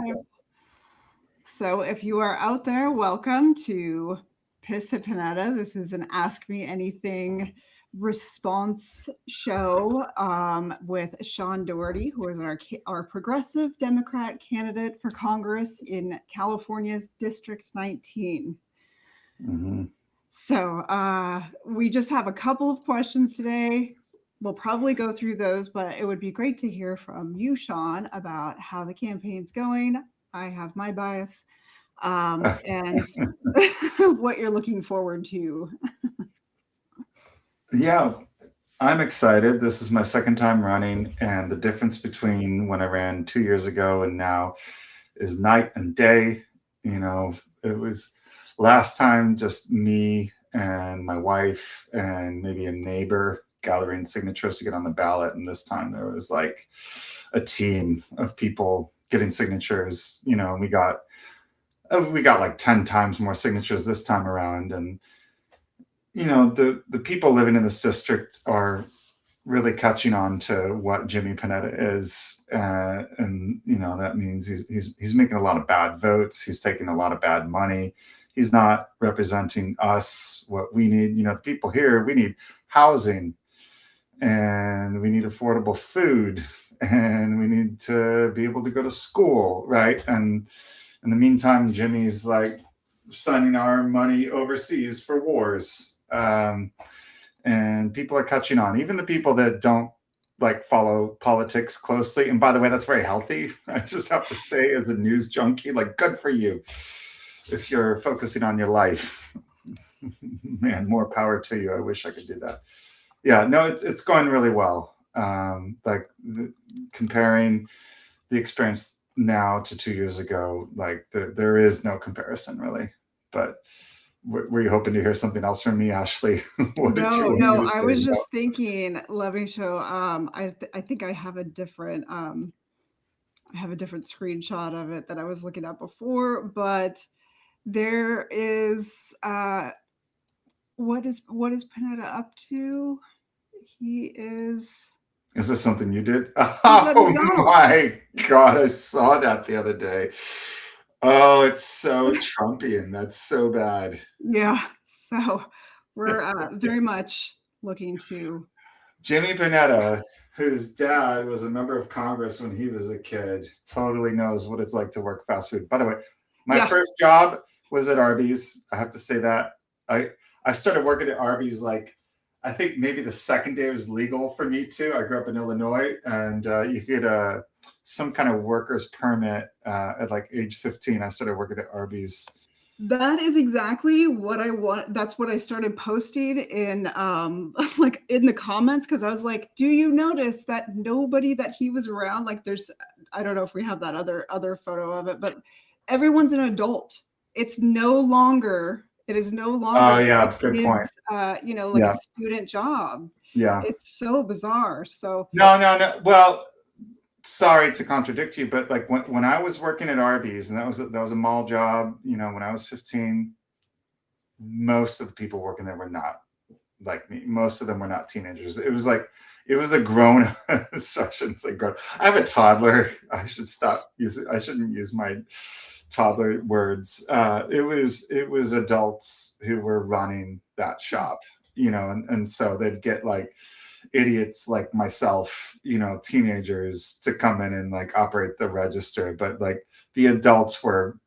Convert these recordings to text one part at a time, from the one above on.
live. So if you are out there, welcome to Piss at Panetta. This is an Ask Me Anything response show with Sean Dougherty, who is our progressive Democrat candidate for Congress in California's District 19. Mm-hmm. So we just have a couple of questions today. We'll probably go through those, but it would be great to hear from you, Sean, about how the campaign's going. I have my bias and what you're looking forward to. Yeah, I'm excited. This is my second time running, and the difference between when I ran 2 years ago and now is night and day. It was last time just me and my wife and maybe a neighbor gathering signatures to get on the ballot, and this time there was like a team of people getting signatures. We got like 10 times more signatures this time around, and the people living in this district are really catching on to what Jimmy Panetta is, and that means he's making a lot of bad votes. He's taking a lot of bad money. He's not representing us, what we need. The people here, we need housing, and we need affordable food, and we need to be able to go to school, right? And in the meantime, Jimmy's like sending our money overseas for wars. And people are catching on, even the people that don't like follow politics closely. And by the way, that's very healthy. I just have to say, as a news junkie, like, good for you if you're focusing on your life. Man, more power to you. I wish I could do that. Yeah, no, it's going really well. Comparing the experience now to 2 years ago, like there is no comparison really. But were you hoping to hear something else from me, Ashley? No, I was just thinking, loving show. I think I have a different screenshot of it that I was looking at before, but there is what is Panetta up to? He is. Is this something you did? Oh my God, I saw that the other day. Oh, it's so Trumpian. That's so bad. Yeah. So we're very much looking to Jimmy Panetta, whose dad was a member of Congress when he was a kid, totally knows what it's like to work fast food. By the way, my first job was at Arby's. I have to say that. I started working at Arby's like, I think maybe the second day it was legal for me to. I grew up in Illinois, and you could get some kind of worker's permit at like age 15. I started working at Arby's. That is exactly what I want. That's what I started posting in like in the comments, because I was like, do you notice that nobody that he was around, like I don't know if we have that other photo of it, but everyone's an adult. It is no longer Oh yeah, good point. A student job. Yeah. It's so bizarre. So no. Well, sorry to contradict you, but like when I was working at Arby's, and that was a mall job, when I was 15, most of the people working there were not like me. Most of them were not teenagers. It was a grown shouldn't say grown. I have a toddler. I shouldn't use my toddler words. It was adults who were running that shop, and so they'd get like idiots like myself, teenagers to come in and like operate the register, but like the adults were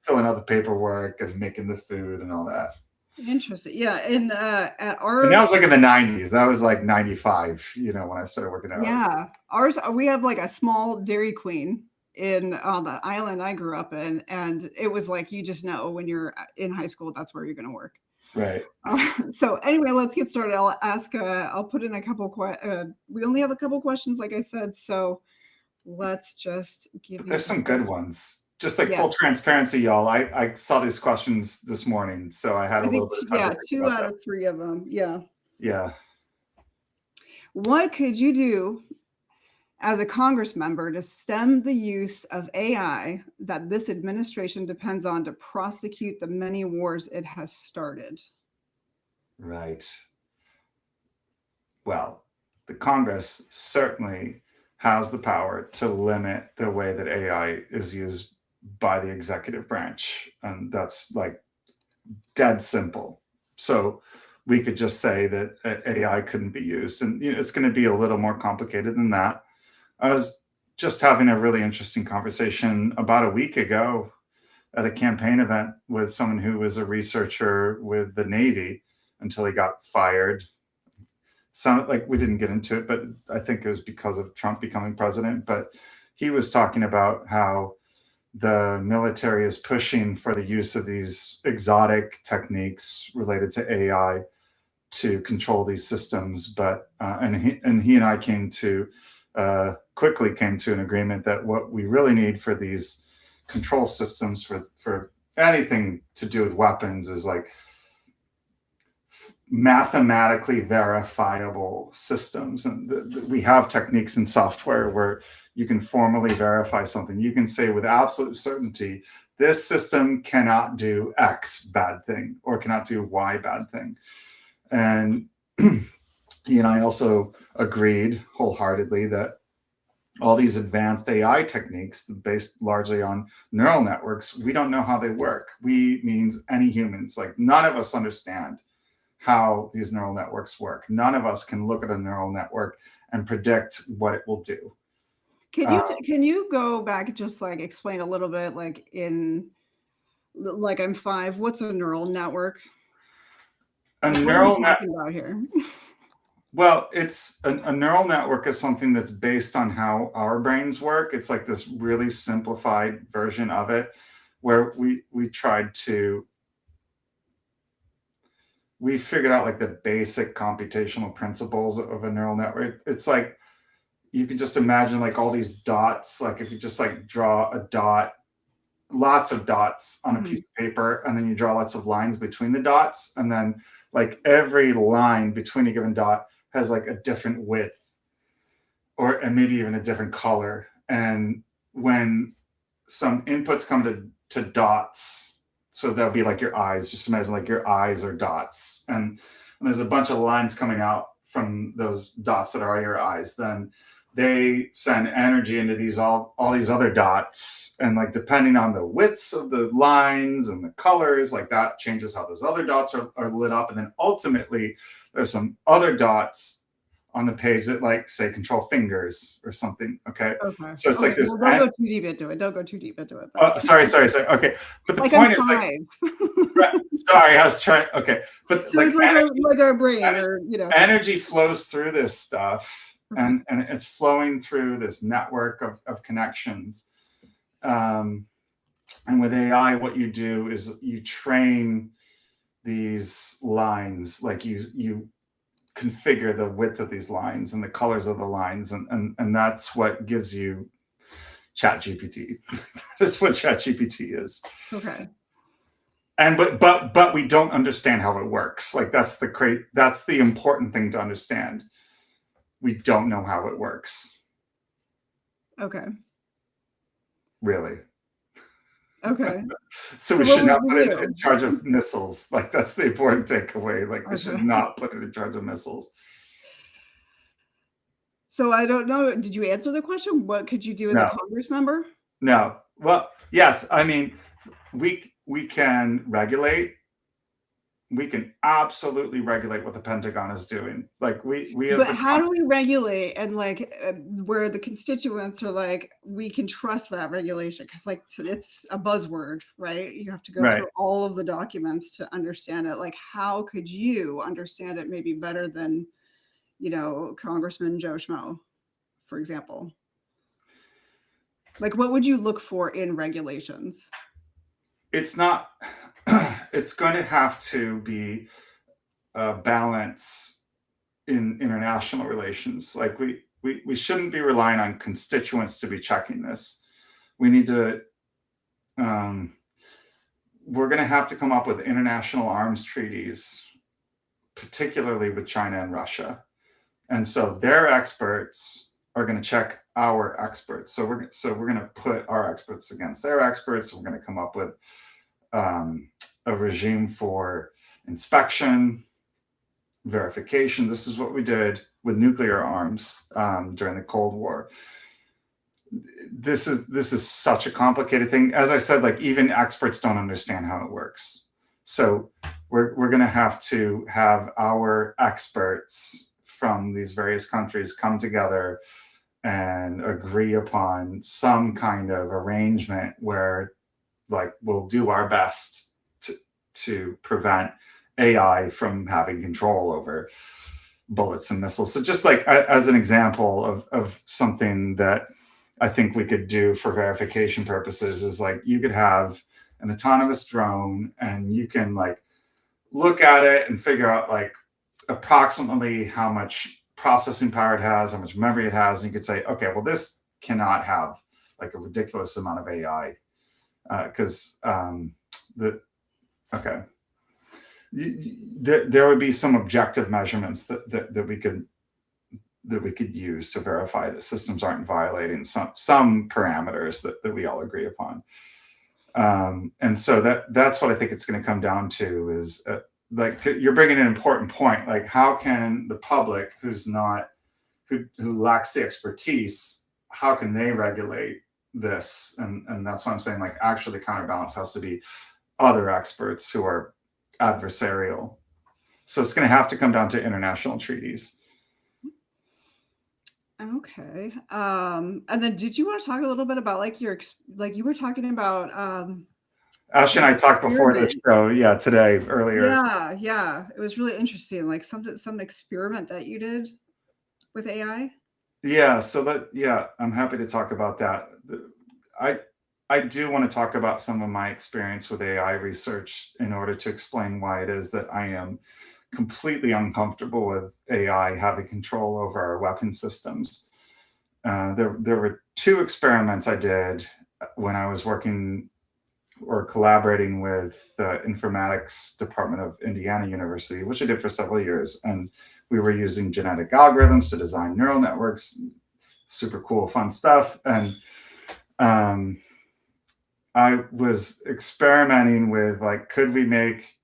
filling out the paperwork and making the food and all that. Interesting. Yeah. And at and that was like in the 90s. That was like 95, when I started working at ours, we have like a small Dairy Queen on the island I grew up in, and it was like, you just know when you're in high school, that's where you're going to work. Right. So anyway, let's get started. I'll put in a couple we only have a couple questions, like I said, so let's just there's some good ones. Just like full transparency, y'all. I saw these questions this morning, so I had a little bit of time. 2 out of 3 of them. Yeah. What could you do as a Congress member to stem the use of AI that this administration depends on to prosecute the many wars it has started? Right. Well, the Congress certainly has the power to limit the way that AI is used by the executive branch. And that's like dead simple. So we could just say that AI couldn't be used. And it's going to be a little more complicated than that. I was just having a really interesting conversation about a week ago at a campaign event with someone who was a researcher with the Navy until he got fired. Sounded like we didn't get into it, but I think it was because of Trump becoming president. But he was talking about how the military is pushing for the use of these exotic techniques related to AI to control these systems. But and he and I quickly came to an agreement that what we really need for these control systems for anything to do with weapons is like mathematically verifiable systems. And we have techniques in software where you can formally verify something. You can say with absolute certainty, this system cannot do X bad thing or cannot do Y bad thing. And he and I also agreed wholeheartedly that all these advanced AI techniques based largely on neural networks, we don't know how they work. We means any humans, like none of us understand how these neural networks work. None of us can look at a neural network and predict what it will do. Can you go back and just like explain a little bit, like I'm 5, what's a neural network? A what neural are we talking about here? Well, it's a neural network is something that's based on how our brains work. It's like this really simplified version of it where we figured out like the basic computational principles of a neural network. It's like you can just imagine like all these dots, like if you just like draw a dot, lots of dots on a piece of paper, and then you draw lots of lines between the dots, and then like every line between a given dot has like a different width and maybe even a different color. And when some inputs come to dots, so that'll be like your eyes, just imagine like your eyes are dots, and there's a bunch of lines coming out from those dots that are your eyes, then they send energy into all these other dots, and like depending on the widths of the lines and the colors, like that changes how those other dots are lit up. And then ultimately there's some other dots on the page that like say control fingers or something. Okay. So it's like this. Well, don't go too deep into it. Don't go too deep into it. Sorry. Okay. But the like point is like, sorry, I was trying. Okay. But so it's like our brain, or energy flows through this stuff, and it's flowing through this network of connections. And with AI, what you do is you train these lines, like you configure the width of these lines and the colors of the lines, and that's what gives you ChatGPT. That's what ChatGPT is. Okay. And but we don't understand how it works. Like that's the important thing to understand. We don't know how it works. Okay. Really. Okay. So we should not put it in charge of missiles. Like that's the important takeaway. Like we should not put it in charge of missiles. So I don't know. Did you answer the question? What could you do as a Congress member? No. Well, yes. I mean, we can regulate. We can absolutely regulate what the Pentagon is doing. Like but how do we regulate, and like where the constituents are like, we can trust that regulation? Because like it's a buzzword, right? You have to go through all of the documents to understand it. Like, how could you understand it maybe better than, Congressman Joe Schmo, for example? Like, what would you look for in regulations? It's not. It's going to have to be a balance in international relations. Like we shouldn't be relying on constituents to be checking this. We need to. We're going to have to come up with international arms treaties, particularly with China and Russia, and so their experts are going to check our experts. So we're going to put our experts against their experts. We're going to come up with a regime for inspection, verification. This is what we did with nuclear arms during the Cold War. This is such a complicated thing. As I said, like even experts don't understand how it works. So we're going to have our experts from these various countries come together and agree upon some kind of arrangement where like we'll do our best to prevent AI from having control over bullets and missiles. So just like as an example of something that I think we could do for verification purposes is like you could have an autonomous drone and you can like look at it and figure out like approximately how much processing power it has, how much memory it has, and you could say, okay, well, this cannot have like a ridiculous amount of AI because there would be some objective measurements that we could use to verify that systems aren't violating some parameters that we all agree upon. And so that's what I think it's going to come down to is like you're bringing an important point. Like how can the public who lacks the expertise, how can they regulate this? And that's why I'm saying like actually the counterbalance has to be other experts who are adversarial. So it's going to have to come down to international treaties. Okay. And then did you want to talk a little bit about like you were talking about Ash and I talked before the show, today, earlier. Yeah. It was really interesting, like some experiment that you did with AI. Yeah, I'm happy to talk about that. I do want to talk about some of my experience with AI research in order to explain why it is that I am completely uncomfortable with AI having control over our weapon systems. There were two experiments I did when I was working or collaborating with the informatics department of Indiana University, which I did for several years. And we were using genetic algorithms to design neural networks, super cool, fun stuff. And I was experimenting with like, could we make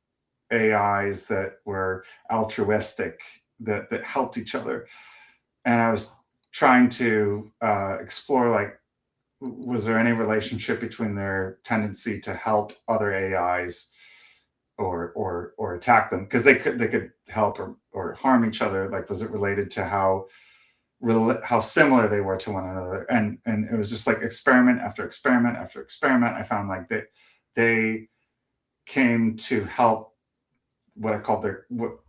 AIs that were altruistic, that helped each other? And I was trying to explore like, was there any relationship between their tendency to help other AIs or attack them? Because they could help or harm each other. Like, was it related to how similar they were to one another? And it was just like experiment after experiment after experiment. I found like that they came to help what I called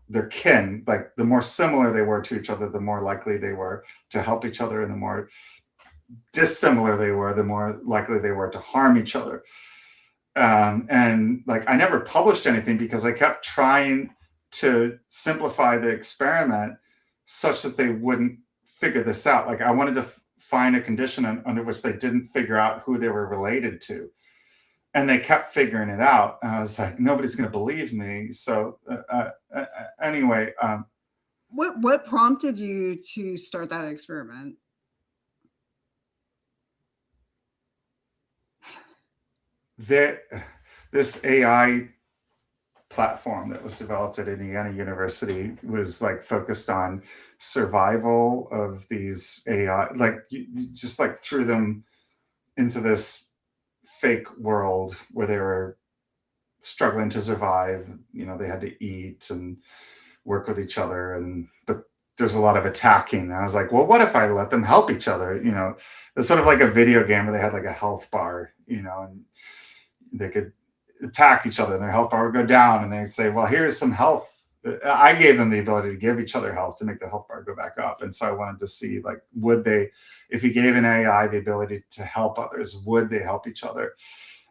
their kin. Like the more similar they were to each other, the more likely they were to help each other, and the more dissimilar they were, the more likely they were to harm each other. And like I never published anything because I kept trying to simplify the experiment such that they wouldn't figure this out. Like I wanted to find a condition under which they didn't figure out who they were related to. And they kept figuring it out. And I was like, nobody's going to believe me. So anyway. What prompted you to start that experiment? This AI platform that was developed at Indiana University was like focused on survival of these AI, like you just like threw them into this fake world where they were struggling to survive. You know, they had to eat and work with each other, but there's a lot of attacking. And I was like, well, what if I let them help each other? You know, it's sort of like a video game where they had like a health bar, you know, and they could attack each other and their health bar would go down, and they'd say, well, here's some health. I gave them the ability to give each other health to make the health bar go back up. And so I wanted to see, like, would they, if you gave an AI the ability to help others, would they help each other?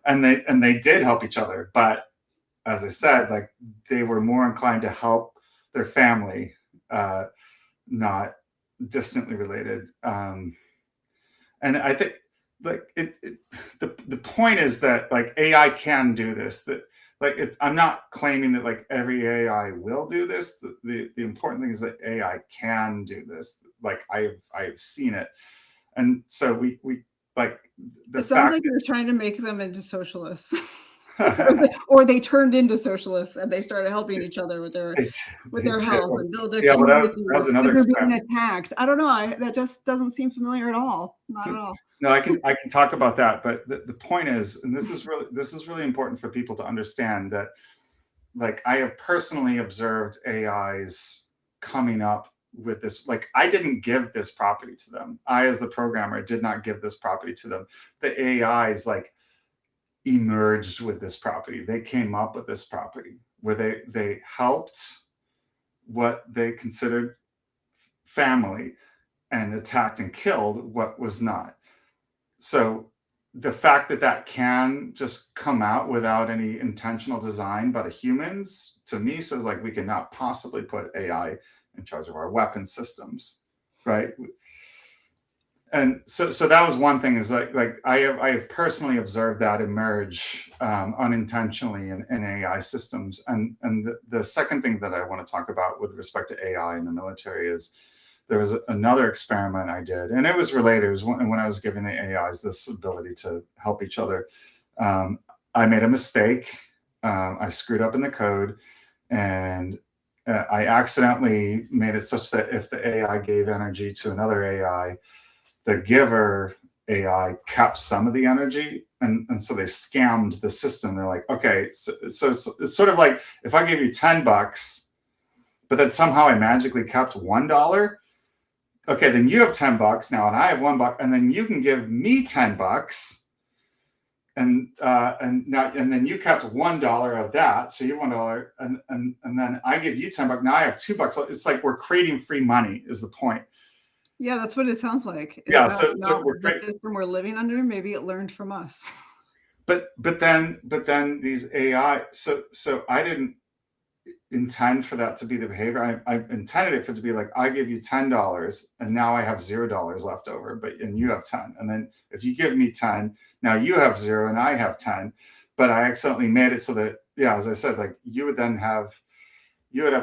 And they did help each other. But as I said, like they were more inclined to help their family, not distantly related. And I think like the point is that like AI can do this, that like I'm not claiming that like every AI will do this. The important thing is that AI can do this. Like I've seen it. And so we like it sounds like you're trying to make them into socialists. or they turned into socialists and they started helping each other with their health and build a community that was because another they're being experiment. attacked. I don't know. That just doesn't seem familiar at all. Not at all. No, I can talk about that, but the point is, and this is really important for people to understand that, like, I have personally observed AIs coming up with this. Like, I didn't give this property to them. I, as the programmer, did not give this property to them. The AIs like emerged with this property. They came up with this property where they helped what they considered family and attacked and killed what was not. So the fact that that can just come out without any intentional design by the humans, to me, says like we cannot possibly put AI in charge of our weapon systems, right? And so that was one thing, is like I have personally observed that emerge unintentionally in AI systems. And the second thing that I want to talk about with respect to AI in the military is there was another experiment I did, and it was related. It was when I was giving the AIs this ability to help each other. I made a mistake. I screwed up in the code, and I accidentally made it such that if the AI gave energy to another AI, the giver AI kept some of the energy. And so they scammed the system. They're like, okay, so it's sort of like if I gave you $10, but then somehow I magically kept $1. Okay, then you have $10 now, and I have $1, and then you can give me $10, and then you kept $1 of that, so you have $1, and then I give you $10. Now I have $2. It's like we're creating free money. Is the point? Yeah, that's what it sounds like. Yeah, so we're the system we're living under. Maybe it learned from us. But then these AI. So I didn't intend for that to be the behavior. I intended it for it to be like, I give you $10 and now I have $0 left over, and you have 10. And then if you give me 10, now you have 0 and I have 10. But I accidentally made it so that, yeah, as I said, like you would have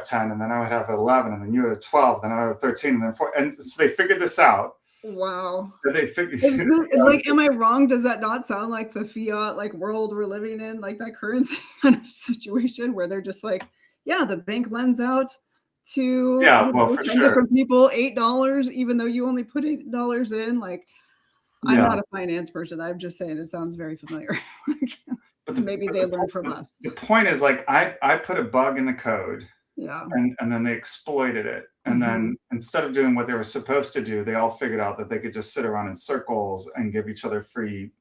10, and then I would have 11, and then you would have 12, then I would have 13, and then 4. And so they figured this out. Wow. They figured like, am I wrong? Does that not sound like the fiat like world we're living in, like that currency kind of situation where they're just like, yeah, the bank lends out to 10 different people $8, even though you only put $8 in. Like, I'm not a finance person. I'm just saying it sounds very familiar. But maybe they learn from us. The point is, like, I put a bug in the code. Yeah. And then they exploited it. And then instead of doing what they were supposed to do, they all figured out that they could just sit around in circles and give each other free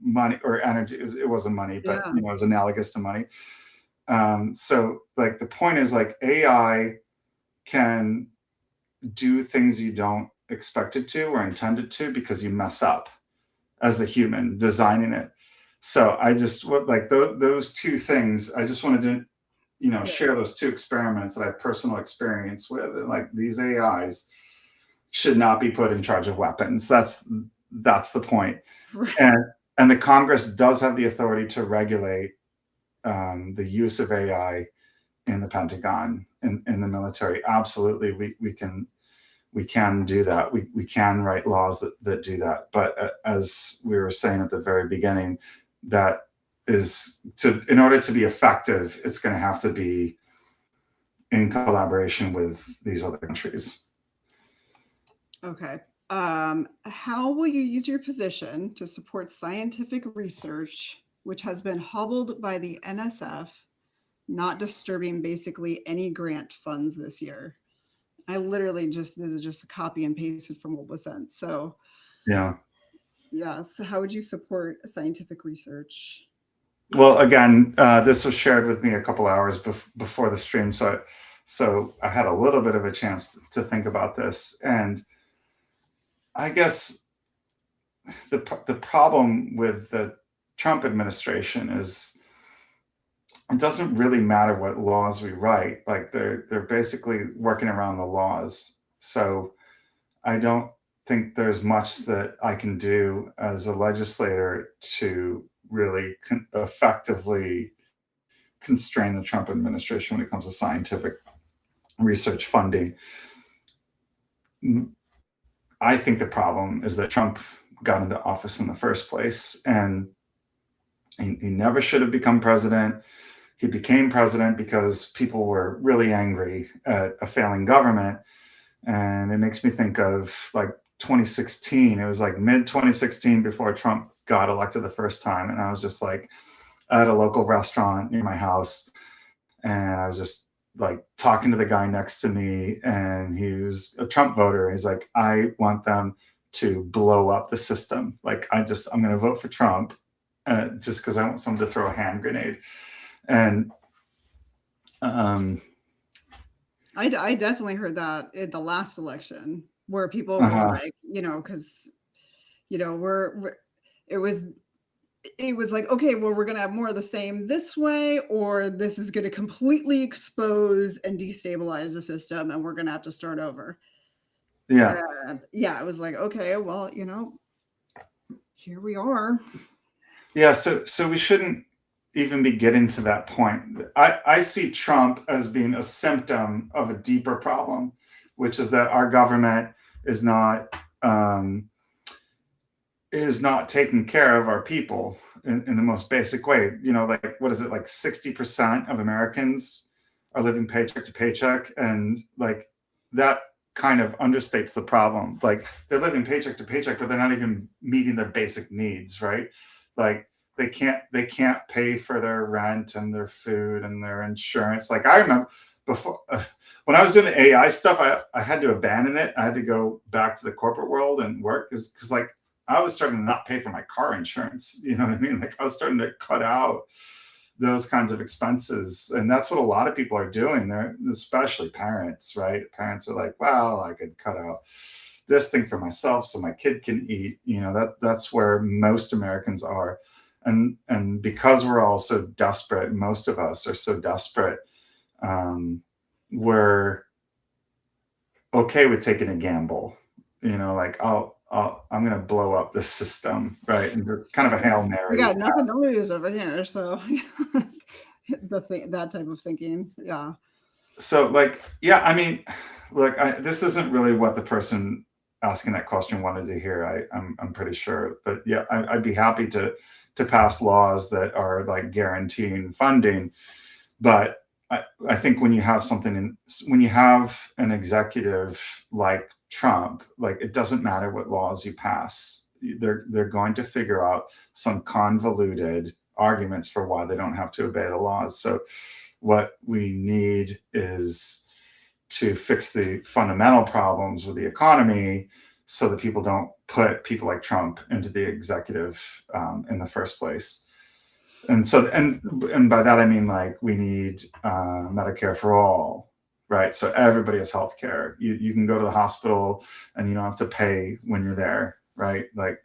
money or energy. It wasn't money, but it was analogous to money. So like the point is, like, AI can do things you don't expect it to or intend it to because you mess up as the human designing it. So I just like those two things. I just wanted to, share those two experiments that I have personal experience with. And like, these AIs should not be put in charge of weapons. That's the point. Right. And the Congress does have the authority to regulate the use of AI in the Pentagon, in the military. Absolutely, we can do that. We can write laws that do that. But as we were saying at the very beginning, that is in order to be effective, it's going to have to be in collaboration with these other countries. Okay. How will you use your position to support scientific research, which has been hobbled by the NSF, not disturbing basically any grant funds this year? I literally this is just a copy and pasted from what was sent. So yeah. So how would you support scientific research? Well, again, this was shared with me a couple hours before the stream, so I had a little bit of a chance to think about this. And I guess the problem with the Trump administration is it doesn't really matter what laws we write. Like, they're basically working around the laws. So I don't think there's much that I can do as a legislator to really effectively constrain the Trump administration when it comes to scientific research funding. I think the problem is that Trump got into office in the first place, and He never should have become president. He became president because people were really angry at a failing government. And it makes me think of like 2016. It was like mid 2016 before Trump got elected the first time. And I was just like at a local restaurant near my house. And I was just like talking to the guy next to me. And he was a Trump voter. He's like, I want them to blow up the system. Like, I'm going to vote for Trump just because I want someone to throw a hand grenade. And I definitely heard that in the last election where people were uh-huh. like, because we're it was like, okay, well, we're gonna have more of the same this way, or this is gonna completely expose and destabilize the system, and we're gonna have to start over. Yeah. And yeah, it was like, okay, well, here we are. Yeah. So we shouldn't even be getting to that point. I see Trump as being a symptom of a deeper problem, which is that our government is not um, taking care of our people in the most basic way. Like, what is it, like 60% of Americans are living paycheck to paycheck, and like that kind of understates the problem. Like, they're living paycheck to paycheck, but they're not even meeting their basic needs, right? Like, they can't pay for their rent and their food and their insurance. Like, I remember before, when I was doing the AI stuff, I had to abandon it. I had to go back to the corporate world and work because like I was starting to not pay for my car insurance. You know what I mean? Like, I was starting to cut out those kinds of expenses. And that's what a lot of people are doing. They're, especially parents, right? Parents are like, well, I could cut out this thing for myself so my kid can eat. That's where most Americans are. And because we're all so desperate, most of us are so desperate, we're okay with taking a gamble. Like, I'm going to blow up this system, right? And they're kind of a Hail We Mary. got nothing to lose over here, so that type of thinking, yeah. So, like, yeah, I mean, look, this isn't really what the person asking that question wanted to hear. I'm pretty sure, but yeah, I'd be happy to pass laws that are like guaranteeing funding. But I think when you have when you have an executive like Trump, like, it doesn't matter what laws you pass. They're going to figure out some convoluted arguments for why they don't have to obey the laws. So what we need is to fix the fundamental problems with the economy so that people don't put people like Trump into the executive in the first place. And by that I mean, like, we need Medicare for all, right? So everybody has health care. You can go to the hospital and you don't have to pay when you're there, right? Like,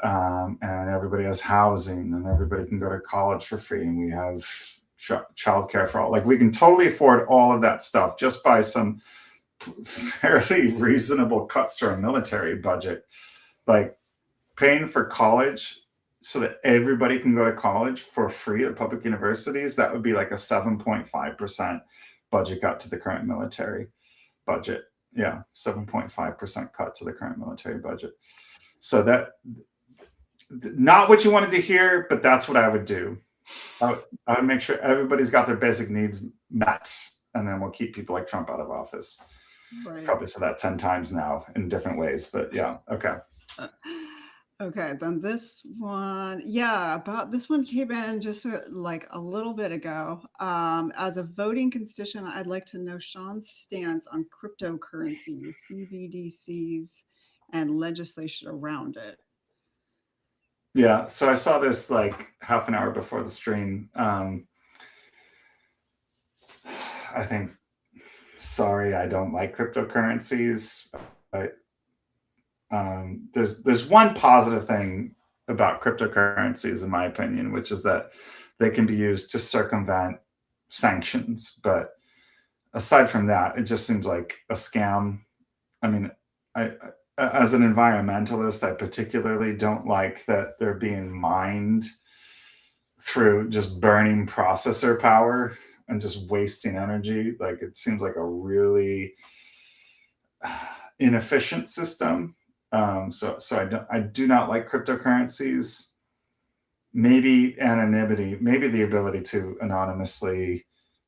and everybody has housing, and everybody can go to college for free, and we have childcare for all. Like, we can totally afford all of that stuff just by some fairly reasonable cuts to our military budget. Like, paying for college so that everybody can go to college for free at public universities, that would be like a 7.5% budget cut to the current military budget. Yeah, 7.5% cut to the current military budget. So that, not what you wanted to hear, but that's what I would do. I would make sure everybody's got their basic needs met, and then we'll keep people like Trump out of office. Right. Probably said that 10 times now in different ways, but yeah, okay. Okay, then this one, yeah, about this one came in just like a little bit ago. As a voting constituent, I'd like to know Sean's stance on cryptocurrencies, CBDCs, and legislation around it. Yeah, so I saw this like half an hour before the stream. I think, sorry, I don't like cryptocurrencies. But there's one positive thing about cryptocurrencies, in my opinion, which is that they can be used to circumvent sanctions. But aside from that, it just seems like a scam. I mean, as an environmentalist, I particularly don't like that they're being mined through just burning processor power and just wasting energy. Like, it seems like a really inefficient system. So I do not like cryptocurrencies. maybe anonymity, maybe the ability to anonymously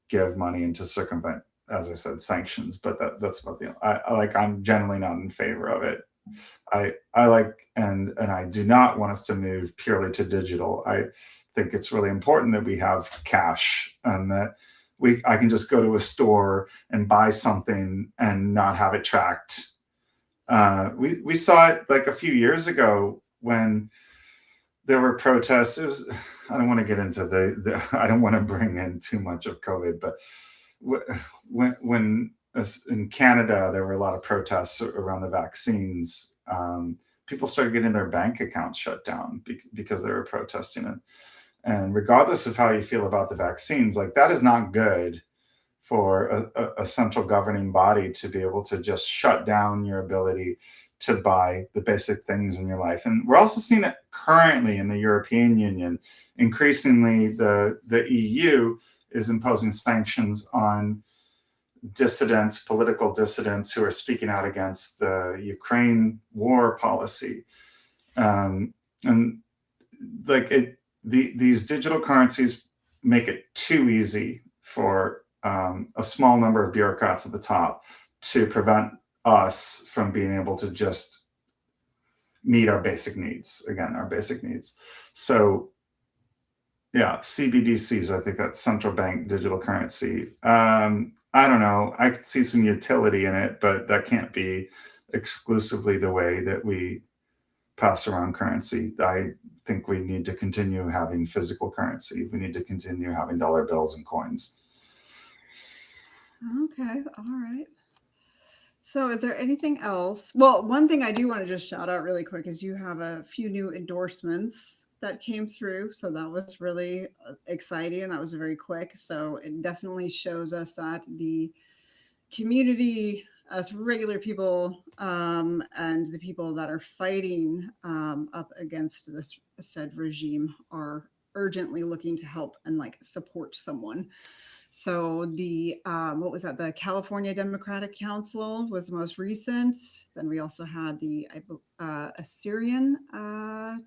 give money and to circumvent, as I said, sanctions. But that's about the I'm generally not in favor of it. I like and I do not want us to move purely to digital. I think it's really important that we have cash and that I can just go to a store and buy something and not have it tracked. We saw it like a few years ago when there were protests. I don't want to get into I don't want to bring in too much of COVID, but when in Canada there were a lot of protests around the vaccines. People started getting their bank accounts shut down because they were protesting it. And regardless of how you feel about the vaccines, like that is not good for a central governing body to be able to just shut down your ability to buy the basic things in your life. And we're also seeing it currently in the European Union. Increasingly, the EU is imposing sanctions on dissidents, political dissidents who are speaking out against the Ukraine war policy. And like these digital currencies make it too easy for a small number of bureaucrats at the top to prevent us from being able to just meet our basic needs. So yeah, CBDCs, I think that's central bank digital currency. I don't know. I could see some utility in it, but that can't be exclusively the way that we pass around currency. I think we need to continue having physical currency. We need to continue having dollar bills and coins. Okay, all right. So is there anything else? Well, one thing I do want to just shout out really quick is you have a few new endorsements that came through. So that was really exciting and that was very quick. So it definitely shows us that the community, us regular people, and the people that are fighting up against this said regime are urgently looking to help and like support someone. So the what was that? The California Democratic Council was the most recent. Then we also had the Assyrian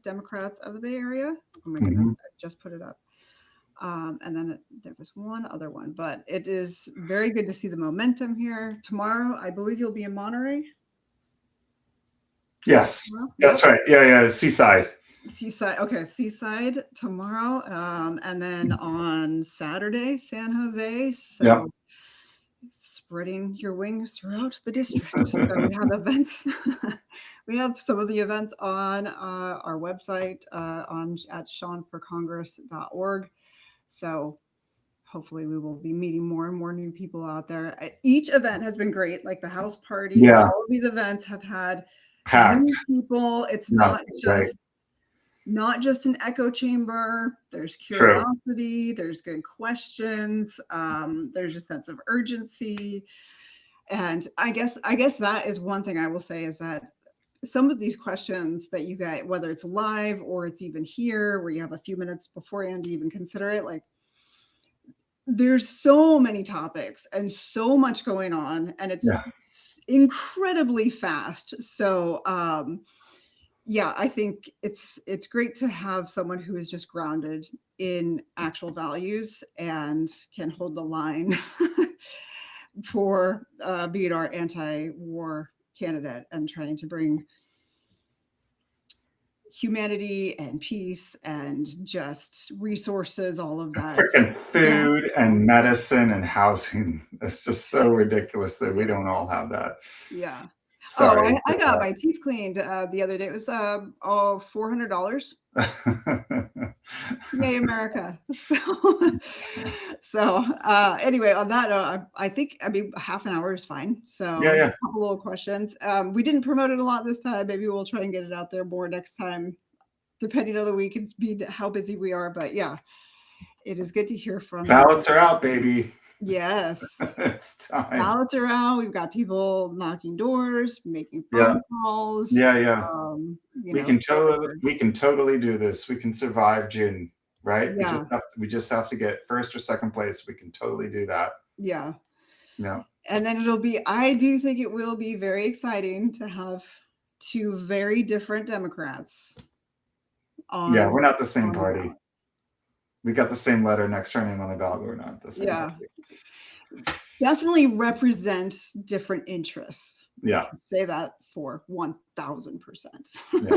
Democrats of the Bay Area. Oh my goodness, I just put it up. And then there was one other one, but it is very good to see the momentum here. Tomorrow, I believe you'll be in Monterey. Yes, that's right. Yeah, Seaside. Okay, Seaside tomorrow, and then on Saturday, San Jose. So spreading your wings throughout the district. So we have events. We have some of the events on our website at seanforcongress.org. So hopefully we will be meeting more and more new people out there. Each event has been great, like the house parties. Yeah. All of these events have had packed people. It's not just an echo chamber. There's curiosity. True. There's good questions. There's a sense of urgency. And I guess that is one thing I will say is that some of these questions that you get, whether it's live or it's even here where you have a few minutes beforehand to even consider it, like there's so many topics and so much going on and it's incredibly fast. So, yeah, I think it's great to have someone who is just grounded in actual values and can hold the line for being our anti-war candidate and trying to bring humanity and peace and just resources, all of that. Freaking food and medicine and housing. It's just so ridiculous that we don't all have that. Yeah. Sorry. I got my teeth cleaned the other day. It was $400. Yay, America. So anyway, on that note, I think half an hour is fine. So a couple little questions. We didn't promote it a lot this time. Maybe we'll try and get it out there more next time, depending on the week and how busy we are. But yeah, it is good to hear from ballots are out, baby. Yes. It's time. Ballots are out. We've got people knocking doors, making phone calls. Yeah. We can totally do this. We can survive June, right? Yeah. We just have to get first or second place. We can totally do that. Yeah. Yeah. And then I do think it will be very exciting to have two very different Democrats on. Yeah, we're not the same on the party. ballot. We got the same letter next to our name on the ballot, but we're not the same Yeah. party. Definitely represent different interests. Yeah. Say that for 1000%. Yeah.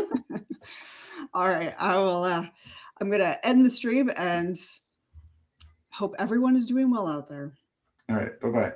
All right. I'm going to end the stream and hope everyone is doing well out there. All right. Bye-bye.